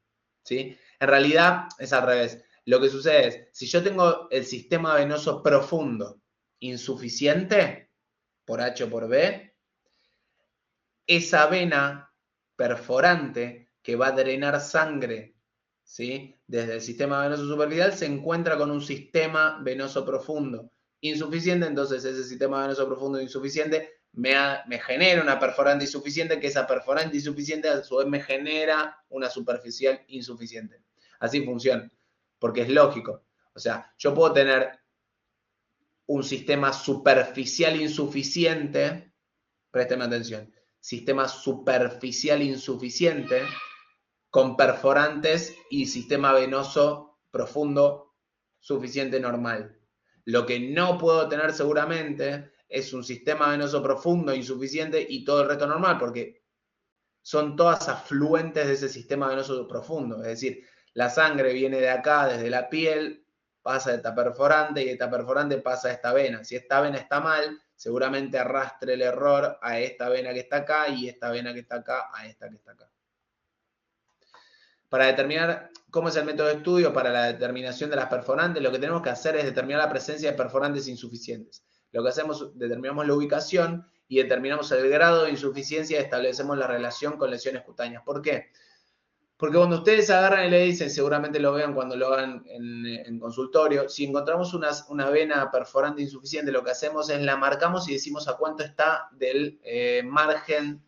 ¿Sí? En realidad es al revés. Lo que sucede es, si yo tengo el sistema venoso profundo insuficiente, por H o por B, esa vena perforante que va a drenar sangre, ¿sí?, desde el sistema venoso superficial se encuentra con un sistema venoso profundo insuficiente, entonces ese sistema venoso profundo insuficiente me genera una perforante insuficiente, que esa perforante insuficiente a su vez me genera una superficial insuficiente. Así funciona, porque es lógico. O sea, yo puedo tener un sistema superficial insuficiente, présteme atención, sistema superficial insuficiente con perforantes y sistema venoso profundo suficiente normal. Lo que no puedo tener seguramente es un sistema venoso profundo insuficiente y todo el resto normal, porque son todas afluentes de ese sistema venoso profundo. Es decir, la sangre viene de acá, desde la piel, pasa de esta perforante y de esta perforante pasa a esta vena. Si esta vena está mal, seguramente arrastre el error a esta vena que está acá y esta vena que está acá a esta que está acá. Para determinar cómo es el método de estudio para la determinación de las perforantes, lo que tenemos que hacer es determinar la presencia de perforantes insuficientes. Lo que hacemos, determinamos la ubicación y determinamos el grado de insuficiencia y establecemos la relación con lesiones cutáneas. ¿Por qué? Porque cuando ustedes agarran y le dicen, seguramente lo vean cuando lo hagan en consultorio, si encontramos una vena perforante insuficiente, lo que hacemos es la marcamos y decimos a cuánto está del margen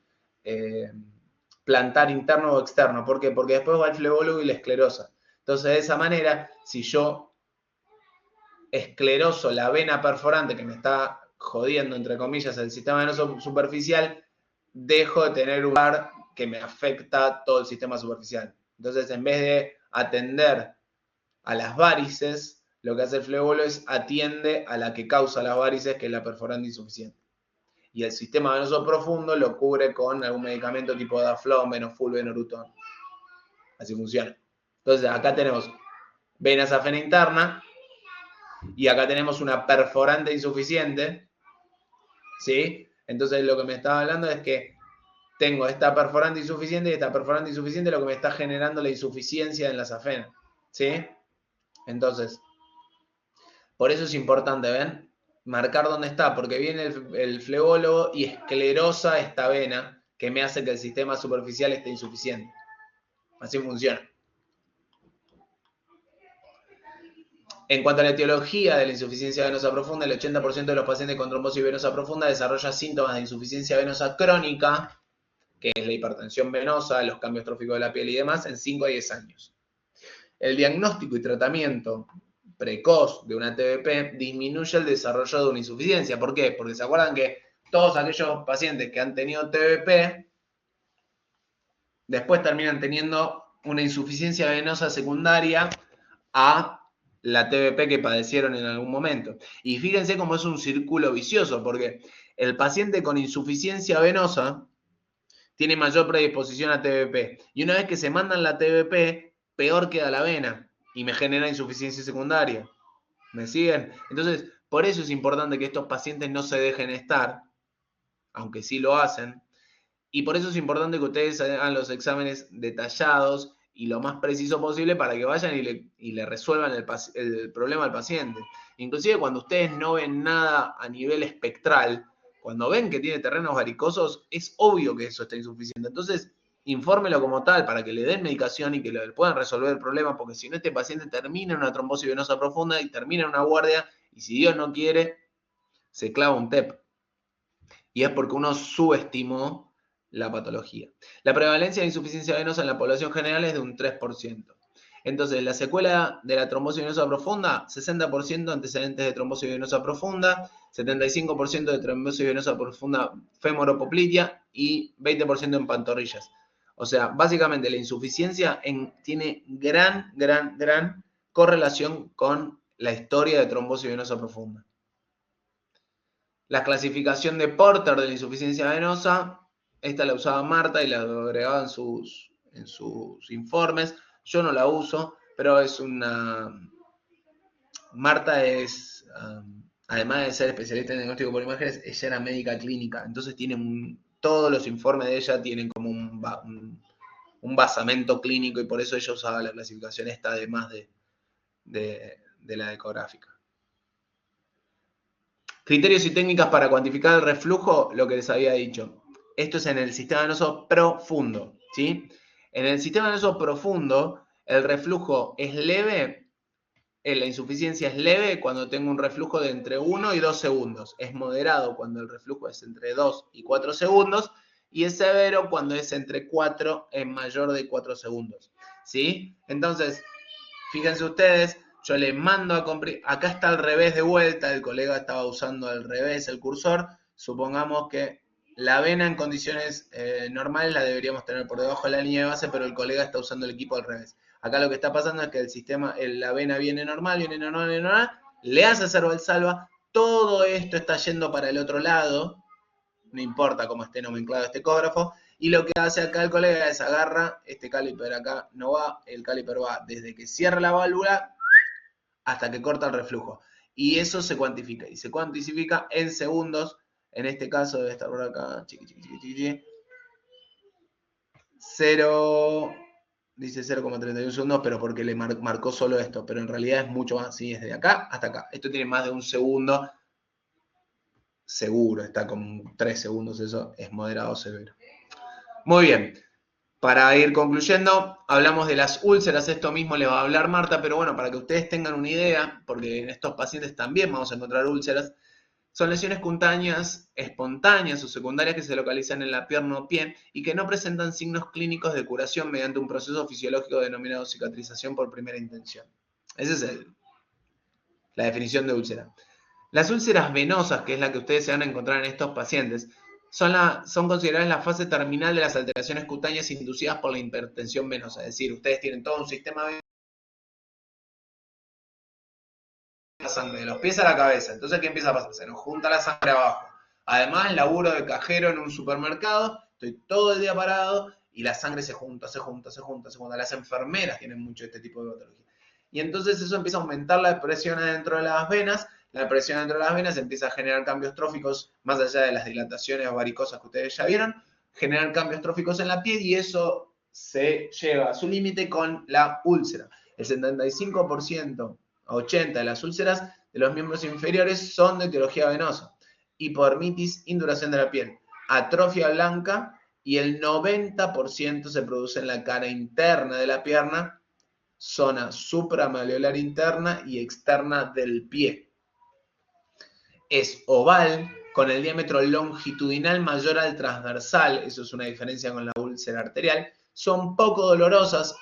plantar interno o externo. ¿Por qué? Porque después va el flebólogo y la esclerosa. Entonces, de esa manera, si yo escleroso la vena perforante que me está jodiendo, entre comillas, el sistema venoso superficial, dejo de tener un lugar que me afecta todo el sistema superficial. Entonces, en vez de atender a las varices, lo que hace el flebólogo es atiende a la que causa las varices, que es la perforante insuficiente. Y el sistema venoso profundo lo cubre con algún medicamento tipo Daflón, Benoful, Benorutón. Así funciona. Entonces, acá tenemos vena safena interna y acá tenemos una perforante insuficiente, ¿sí?, Entonces lo que me estaba hablando es que tengo esta perforante insuficiente y esta perforante insuficiente, lo que me está generando la insuficiencia en la safena, ¿sí? Entonces, por eso es importante, ¿ven? Marcar dónde está, porque viene el flebólogo y esclerosa esta vena que me hace que el sistema superficial esté insuficiente. Así funciona. En cuanto a la etiología de la insuficiencia venosa profunda, el 80% de los pacientes con trombosis venosa profunda desarrolla síntomas de insuficiencia venosa crónica, que es la hipertensión venosa, los cambios tróficos de la piel y demás, en 5 a 10 años. El diagnóstico y tratamiento precoz de una TBP disminuye el desarrollo de una insuficiencia. ¿Por qué? Porque se acuerdan que todos aquellos pacientes que han tenido TBP después terminan teniendo una insuficiencia venosa secundaria a la TBP que padecieron en algún momento. Y fíjense cómo es un círculo vicioso, porque el paciente con insuficiencia venosa tiene mayor predisposición a TBP. Y una vez que se mandan la TBP, peor queda la vena y me genera insuficiencia secundaria. ¿Me siguen? Entonces, por eso es importante que estos pacientes no se dejen estar, aunque sí lo hacen. Y por eso es importante que ustedes hagan los exámenes detallados y lo más preciso posible para que vayan y le resuelvan el problema al paciente. Inclusive cuando ustedes no ven nada a nivel espectral, cuando ven que tiene terrenos varicosos, es obvio que eso está insuficiente. Entonces, infórmelo como tal para que le den medicación y que le puedan resolver el problema, porque si no, este paciente termina en una trombosis venosa profunda y termina en una guardia, y si Dios no quiere, se clava un TEP. Y es porque uno subestimó la patología. La prevalencia de insuficiencia venosa en la población general es de un 3%. Entonces, la secuela de la trombosis venosa profunda, 60% antecedentes de trombosis venosa profunda, 75% de trombosis venosa profunda femoropoplitea y 20% en pantorrillas. O sea, básicamente la insuficiencia tiene gran correlación con la historia de trombosis venosa profunda. La clasificación de Porter de la insuficiencia venosa, esta la usaba Marta y la agregaba en sus informes. Yo no la uso, pero es una... Marta es, además de ser especialista en diagnóstico por imágenes, ella era médica clínica, entonces tiene todos los informes de ella tienen como un basamento clínico y por eso ella usaba la clasificación esta además de la ecográfica. Criterios y técnicas para cuantificar el reflujo, lo que les había dicho. Esto es en el sistema venoso profundo, ¿sí? En el sistema venoso profundo, el reflujo es leve, la insuficiencia es leve cuando tengo un reflujo de entre 1 y 2 segundos. Es moderado cuando el reflujo es entre 2 y 4 segundos. Y es severo cuando es entre 4 en mayor de 4 segundos, ¿sí? Entonces, fíjense ustedes, yo le mando a comprimir, acá está al revés de vuelta, el colega estaba usando al revés el cursor, supongamos que la vena en condiciones normales la deberíamos tener por debajo de la línea de base, pero el colega está usando el equipo al revés. Acá lo que está pasando es que el sistema, la vena viene normal, le hace hacer valsalva, todo esto está yendo para el otro lado, no importa cómo esté nomenclado este ecógrafo, y lo que hace acá el colega es agarra, este caliper acá no va, el caliper va desde que cierra la válvula hasta que corta el reflujo. Y eso se cuantifica, y se cuantifica en segundos, en este caso debe estar por acá, 0, dice 0,31 segundos, pero porque le marcó solo esto, pero en realidad es mucho más, ¿sí? Es de acá hasta acá. Esto tiene más de un segundo, seguro, está con 3 segundos, eso es moderado severo. Muy bien, para ir concluyendo, hablamos de las úlceras, esto mismo le va a hablar Marta, pero bueno, para que ustedes tengan una idea, porque en estos pacientes también vamos a encontrar úlceras, son lesiones cutáneas espontáneas o secundarias que se localizan en la pierna o pie y que no presentan signos clínicos de curación mediante un proceso fisiológico denominado cicatrización por primera intención. Esa es la definición de úlcera. Las úlceras venosas, que es la que ustedes se van a encontrar en estos pacientes, son consideradas la fase terminal de las alteraciones cutáneas inducidas por la hipertensión venosa. Es decir, ustedes tienen todo un sistema venoso, la sangre de los pies a la cabeza. Entonces, ¿qué empieza a pasar? Se nos junta la sangre abajo. Además, laburo de cajero en un supermercado, estoy todo el día parado y la sangre se junta. Las enfermeras tienen mucho este tipo de patología. Y entonces eso empieza a aumentar la presión adentro de las venas La presión dentro de las venas empieza a generar cambios tróficos, más allá de las dilataciones varicosas que ustedes ya vieron, generan cambios tróficos en la piel y eso se lleva a su límite con la úlcera. El 75% a 80% de las úlceras de los miembros inferiores son de etiología venosa. Hipodermitis, induración de la piel, atrofia blanca y el 90% se produce en la cara interna de la pierna, zona supramalleolar interna y externa del pie. Es oval, con el diámetro longitudinal mayor al transversal, eso es una diferencia con la úlcera arterial. Son poco dolorosas,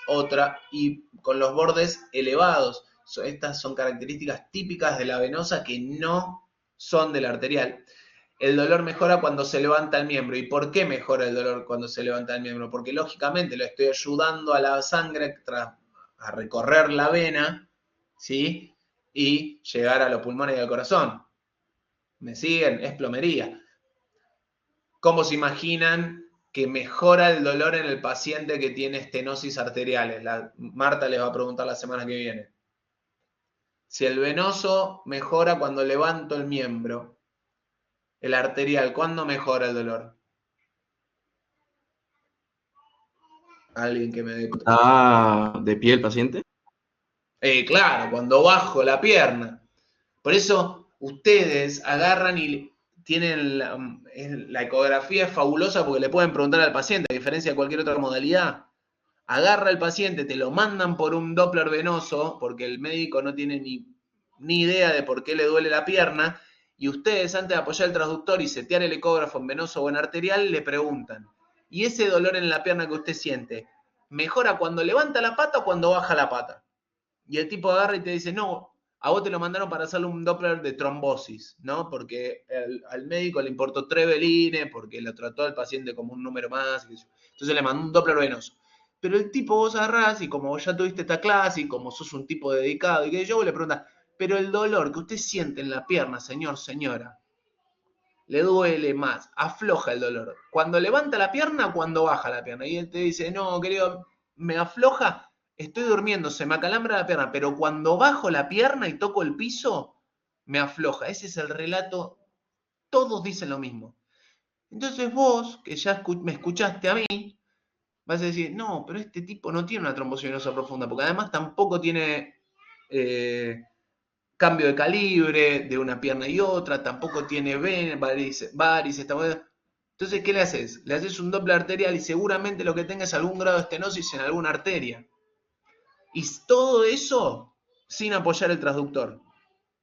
y con los bordes elevados. Estas son características típicas de la venosa que no son de la arterial. El dolor mejora cuando se levanta el miembro. ¿Y por qué mejora el dolor cuando se levanta el miembro? Porque lógicamente lo estoy ayudando a la sangre a recorrer la vena, ¿sí? Y llegar a los pulmones y al corazón. ¿Me siguen? Es plomería. ¿Cómo se imaginan que mejora el dolor en el paciente que tiene estenosis arteriales? Marta les va a preguntar la semana que viene. Si el venoso mejora cuando levanto el miembro, el arterial, ¿cuándo mejora el dolor? Alguien que me dé.
¿De pie el paciente?
Claro, cuando bajo la pierna. Por eso ustedes agarran y tienen la ecografía es fabulosa porque le pueden preguntar al paciente, a diferencia de cualquier otra modalidad. Agarra al paciente, te lo mandan por un Doppler venoso, porque el médico no tiene ni idea de por qué le duele la pierna, y ustedes antes de apoyar el transductor y setear el ecógrafo en venoso o en arterial, le preguntan, ¿y ese dolor en la pierna que usted siente, mejora cuando levanta la pata o cuando baja la pata? Y el tipo agarra y te dice, no, a vos te lo mandaron para hacerle un Doppler de trombosis, ¿no? Porque al médico le importó Treveline, porque lo trató al paciente como un número más. Entonces le mandó un Doppler venoso. Pero el tipo vos agarrás y como vos ya tuviste esta clase y como sos un tipo dedicado y que yo, vos le preguntás, pero el dolor que usted siente en la pierna, señor, señora, le duele más, afloja el dolor. ¿Cuando levanta la pierna o cuando baja la pierna? Y él te dice, no, querido, me afloja, estoy durmiendo, se me acalambra la pierna, pero cuando bajo la pierna y toco el piso, me afloja. Ese es el relato, todos dicen lo mismo. Entonces vos, que ya me escuchaste a mí, vas a decir, no, pero este tipo no tiene una trombosis venosa profunda, porque además tampoco tiene cambio de calibre de una pierna y otra, tampoco tiene varices. Entonces, ¿qué le haces? Le haces un Doppler arterial y seguramente lo que tenga es algún grado de estenosis en alguna arteria. Y todo eso sin apoyar el transductor.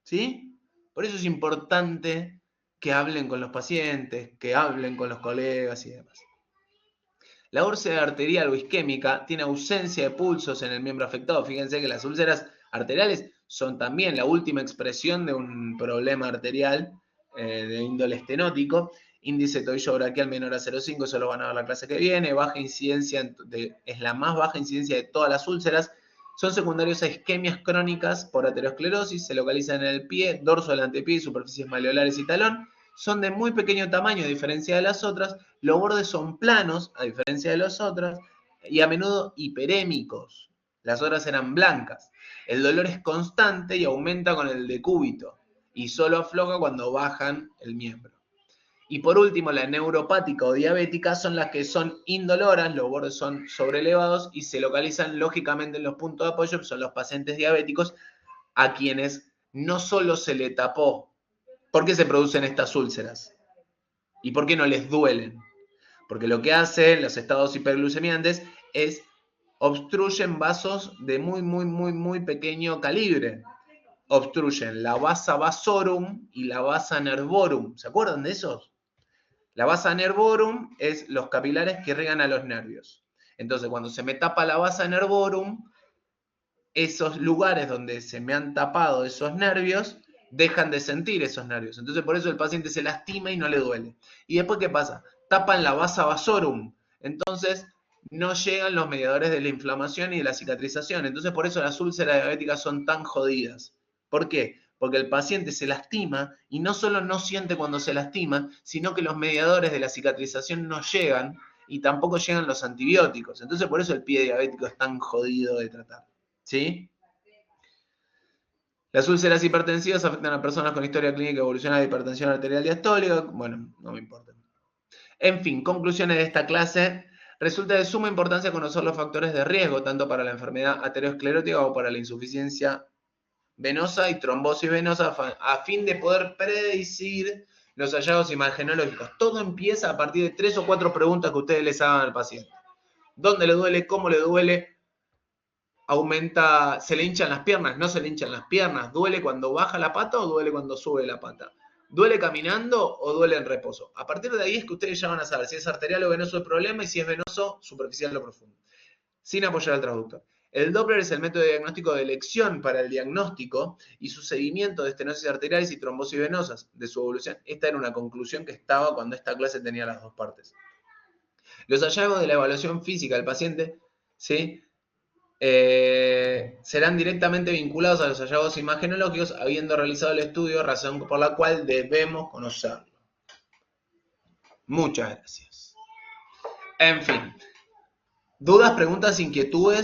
¿Sí? Por eso es importante que hablen con los pacientes, que hablen con los colegas y demás. La úlcera arterial o isquémica tiene ausencia de pulsos en el miembro afectado. Fíjense que las úlceras arteriales son también la última expresión de un problema arterial de índole estenótico. Índice tobillo braquial menor a 0,5, eso lo van a ver la clase que viene. Baja incidencia, es la más baja incidencia de todas las úlceras. Son secundarios a isquemias crónicas por aterosclerosis, se localizan en el pie, dorso del antepié, superficies maleolares y talón. Son de muy pequeño tamaño a diferencia de las otras, los bordes son planos a diferencia de las otras y a menudo hiperémicos. Las otras eran blancas. El dolor es constante y aumenta con el decúbito y solo afloja cuando bajan el miembro. Y por último, la neuropática o diabética son las que son indoloras, los bordes son sobrelevados y se localizan lógicamente en los puntos de apoyo, son los pacientes diabéticos a quienes no solo se le tapó. ¿Por qué se producen estas úlceras? ¿Y por qué no les duelen? Porque lo que hacen los estados hiperglucemiantes es obstruyen vasos de muy pequeño calibre. Obstruyen la vasa vasorum y la vasa nervorum. ¿Se acuerdan de esos? La vasa nervorum es los capilares que irrigan a los nervios. Entonces, cuando se me tapa la vasa nervorum, esos lugares donde se me han tapado esos nervios dejan de sentir esos nervios. Entonces, por eso el paciente se lastima y no le duele. ¿Y después qué pasa? Tapan la vasa vasorum. Entonces, no llegan los mediadores de la inflamación y de la cicatrización. Entonces, por eso las úlceras diabéticas son tan jodidas. ¿Por qué? Porque el paciente se lastima y no solo no siente cuando se lastima, sino que los mediadores de la cicatrización no llegan y tampoco llegan los antibióticos. Entonces, por eso el pie diabético es tan jodido de tratar. ¿Sí? Las úlceras hipertensivas afectan a personas con historia clínica evolucionada de hipertensión arterial diastólica. Bueno, no me importa. En fin, conclusiones de esta clase. Resulta de suma importancia conocer los factores de riesgo, tanto para la enfermedad aterosclerótica como para la insuficiencia venosa y trombosis venosa, a fin de poder predecir los hallazgos imagenológicos. Todo empieza a partir de 3 o 4 preguntas que ustedes les hagan al paciente. ¿Dónde le duele? ¿Cómo le duele? Aumenta, ¿se le hinchan las piernas? ¿No se le hinchan las piernas? ¿Duele cuando baja la pata o duele cuando sube la pata? ¿Duele caminando o duele en reposo? A partir de ahí es que ustedes ya van a saber si es arterial o venoso el problema y si es venoso, superficial o profundo, sin apoyar al traductor. El Doppler es el método de diagnóstico de elección para el diagnóstico y su seguimiento de estenosis arteriales y trombosis venosas, de su evolución. Esta era una conclusión que estaba cuando esta clase tenía las dos partes. Los hallazgos de la evaluación física del paciente, ¿sí?, serán directamente vinculados a los hallazgos imagenológicos, habiendo realizado el estudio, razón por la cual debemos conocerlo. Muchas gracias. En fin, dudas, preguntas, inquietudes.